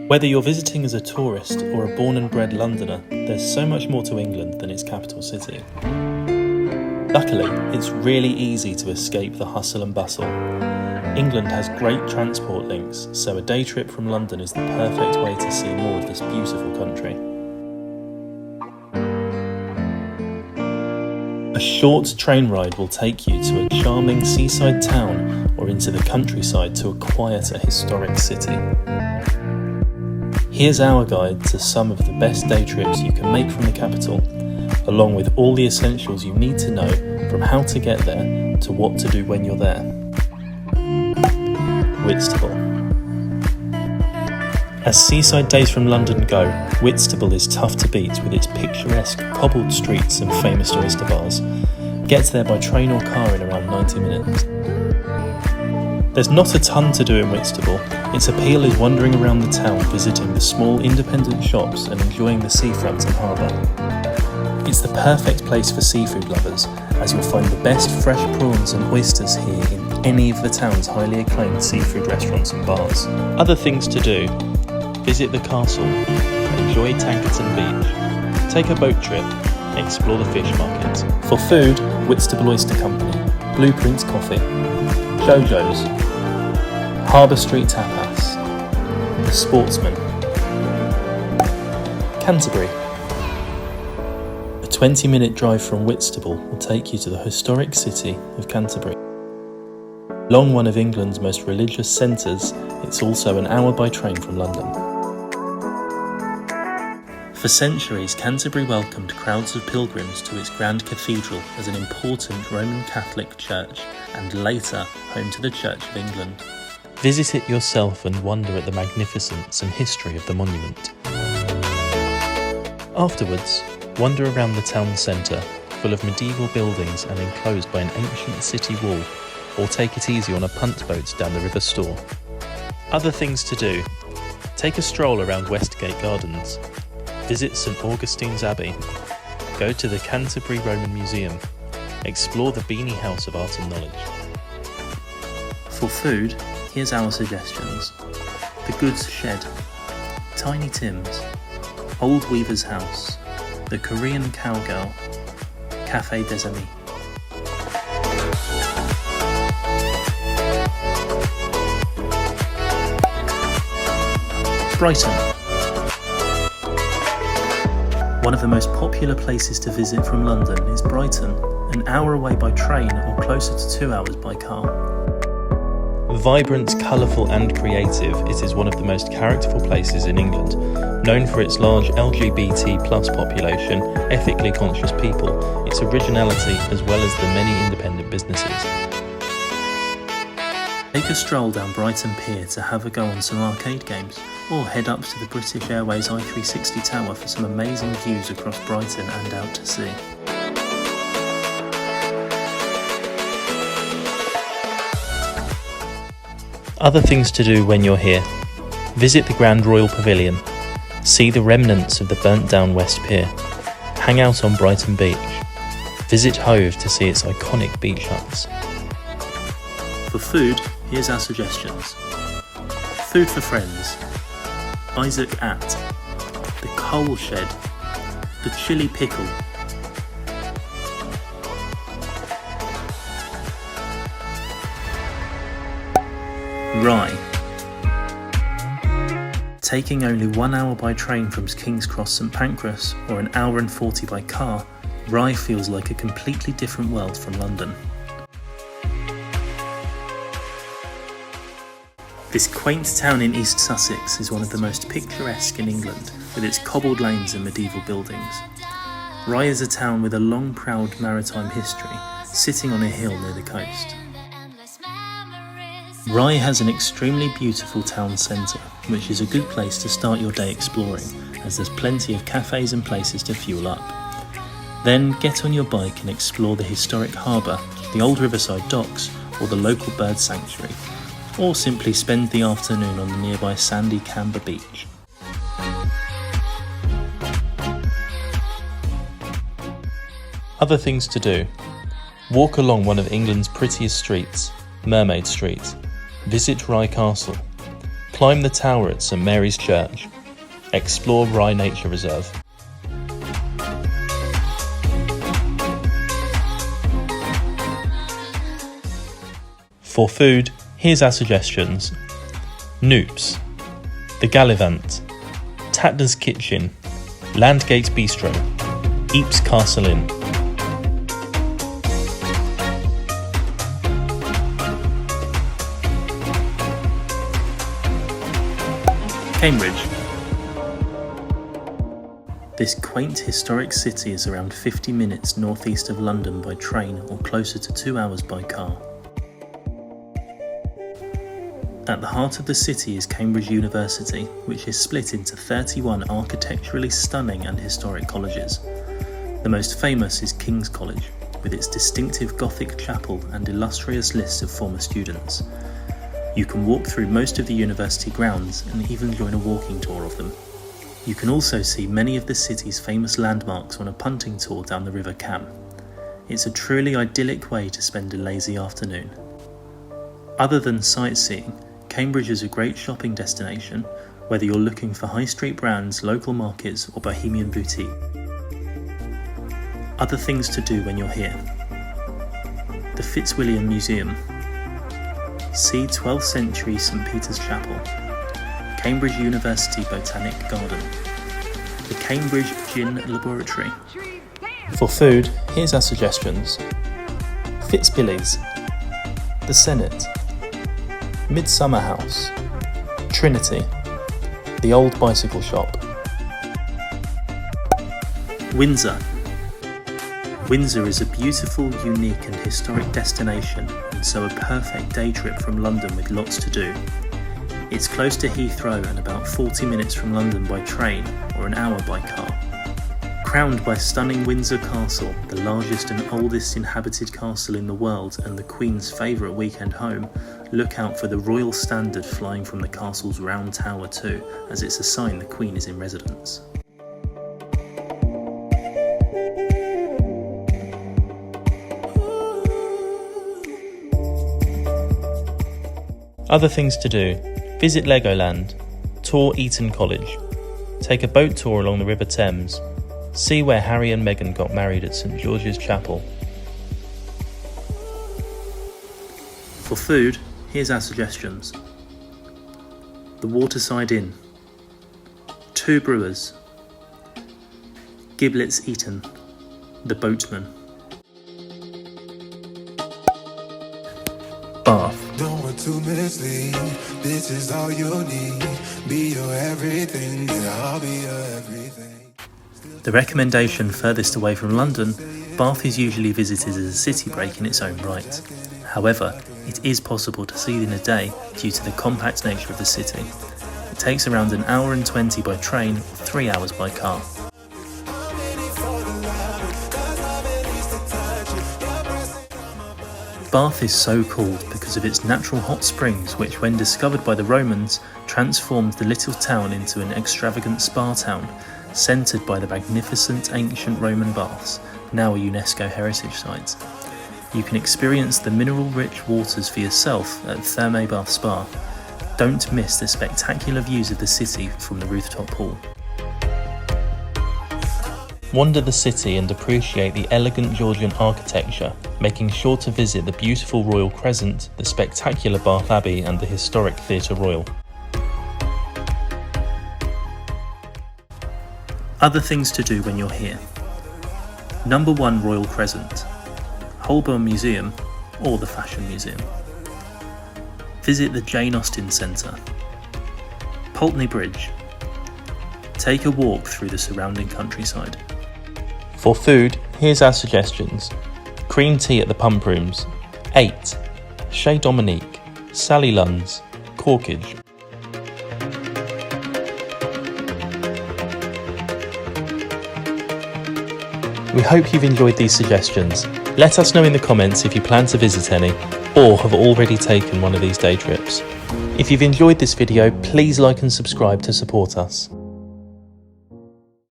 Whether you're visiting as a tourist or a born and bred Londoner, there's so much more to England than its capital city. Luckily, it's really easy to escape the hustle and bustle. England has great transport links, so a day trip from London is the perfect way to see more of this beautiful country. A short train ride will take you to a charming seaside town or into the countryside to a quieter historic city. Here's our guide to some of the best day trips you can make from the capital, along with all the essentials you need to know from how to get there to what to do when you're there. Whitstable. As seaside days from London go, Whitstable is tough to beat with its picturesque cobbled streets and famous oyster bars. Get there by train or car in around 90 minutes. There's not a ton to do in Whitstable. Its appeal is wandering around the town, visiting the small independent shops and enjoying the seafront and harbour. It's the perfect place for seafood lovers, as you'll find the best fresh prawns and oysters here in any of the town's highly acclaimed seafood restaurants and bars. Other things to do: visit the castle, enjoy Tankerton beach, take a boat trip, explore the fish market. For food, Whitstable Oyster Company, Blueprints Coffee, Jojo's, Harbour Street Tapas, The Sportsman, Canterbury. A 20-minute drive from Whitstable will take you to the historic city of Canterbury. Along one of England's most religious centres, it's also an hour by train from London. For centuries, Canterbury welcomed crowds of pilgrims to its grand cathedral as an important Roman Catholic church, and later home to the Church of England. Visit it yourself and wonder at the magnificence and history of the monument. Afterwards, wander around the town centre, full of medieval buildings and enclosed by an ancient city wall, or take it easy on a punt boat down the River Store. Other things to do: take a stroll around Westgate Gardens, visit St Augustine's Abbey, go to the Canterbury Roman Museum, explore the Beanie House of Art and Knowledge. For food, here's our suggestions: the Goods Shed, Tiny Tim's, Old Weaver's House, the Korean Cowgirl, Café des Amis. Brighton. One of the most popular places to visit from London is Brighton, an hour away by train or closer to 2 hours by car. Vibrant, colourful and creative, it is one of the most characterful places in England, known for its large LGBT+ population, ethically conscious people, its originality as well as the many independent businesses. Take a stroll down Brighton Pier to have a go on some arcade games, or head up to the British Airways I-360 Tower for some amazing views across Brighton and out to sea. Other things to do when you're here: visit the Grand Royal Pavilion, see the remnants of the burnt down West Pier, hang out on Brighton Beach, visit Hove to see its iconic beach huts. For food, here's our suggestions: food for friends, Isaac at, the Coal Shed, the Chili Pickle, Rye. Taking only 1 hour by train from King's Cross St Pancras, or an hour and 40 by car, Rye feels like a completely different world from London. This quaint town in East Sussex is one of the most picturesque in England, with its cobbled lanes and medieval buildings. Rye is a town with a long, proud maritime history, sitting on a hill near the coast. Rye has an extremely beautiful town centre, which is a good place to start your day exploring, as there's plenty of cafes and places to fuel up. Then get on your bike and explore the historic harbour, the old riverside docks, or the local bird sanctuary, or simply spend the afternoon on the nearby sandy Canberra beach. Other things to do: walk along one of England's prettiest streets, Mermaid Street. Visit Rye Castle. Climb the tower at St Mary's Church. Explore Rye Nature Reserve. For food, here's our suggestions. Noops, The Gallivant, Tatler's Kitchen, Landgate Bistro, Eepes Castle Inn. Cambridge. This quaint historic city is around 50 minutes northeast of London by train or closer to 2 hours by car. At the heart of the city is Cambridge University, which is split into 31 architecturally stunning and historic colleges. The most famous is King's College, with its distinctive Gothic chapel and illustrious list of former students. You can walk through most of the university grounds and even join a walking tour of them. You can also see many of the city's famous landmarks on a punting tour down the River Cam. It's a truly idyllic way to spend a lazy afternoon. Other than sightseeing, Cambridge is a great shopping destination, whether you're looking for high street brands, local markets or bohemian boutique. Other things to do when you're here. The Fitzwilliam Museum. See 12th century St Peter's Chapel. Cambridge University Botanic Garden. The Cambridge Gin Laboratory. For food, here's our suggestions. Fitzbilly's, The Senate, Midsummer House, Trinity, The Old Bicycle Shop. Windsor. Windsor is a beautiful, unique and historic destination, and so a perfect day trip from London with lots to do. It's close to Heathrow and about 40 minutes from London by train or an hour by car. Crowned by stunning Windsor Castle, the largest and oldest inhabited castle in the world and the Queen's favourite weekend home, look out for the Royal Standard flying from the castle's round tower too, as it's a sign the Queen is in residence. Other things to do. Visit Legoland, tour Eton College, take a boat tour along the River Thames, see where Harry and Meghan got married at St George's Chapel. For food, here's our suggestions. The Waterside Inn, Two Brewers, Giblets Eton, The Boatman. Bath. Don't want to mislead, this is all you need. Be your everything, and I'll be your everything. The recommendation furthest away from London, Bath is usually visited as a city break in its own right. However, it is possible to see it in a day due to the compact nature of the city. It takes around an hour and 20 by train or 3 hours by car. Bath is so called because of its natural hot springs which, when discovered by the Romans, transformed the little town into an extravagant spa town, centred by the magnificent ancient Roman baths, now a UNESCO heritage site. You can experience the mineral-rich waters for yourself at Thermae Bath Spa. Don't miss the spectacular views of the city from the rooftop pool. Wander the city and appreciate the elegant Georgian architecture, making sure to visit the beautiful Royal Crescent, the spectacular Bath Abbey and the historic Theatre Royal. Other things to do when you're here. Number 1 Royal Crescent, Holborn Museum or the Fashion Museum. Visit the Jane Austen Centre. Pulteney Bridge. Take a walk through the surrounding countryside. For food, here's our suggestions. Cream tea at the Pump Rooms, 8, Chez Dominique, Sally Lunn's, Corkage. We hope you've enjoyed these suggestions. Let us know in the comments if you plan to visit any or have already taken one of these day trips. If you've enjoyed this video, please like and subscribe to support us.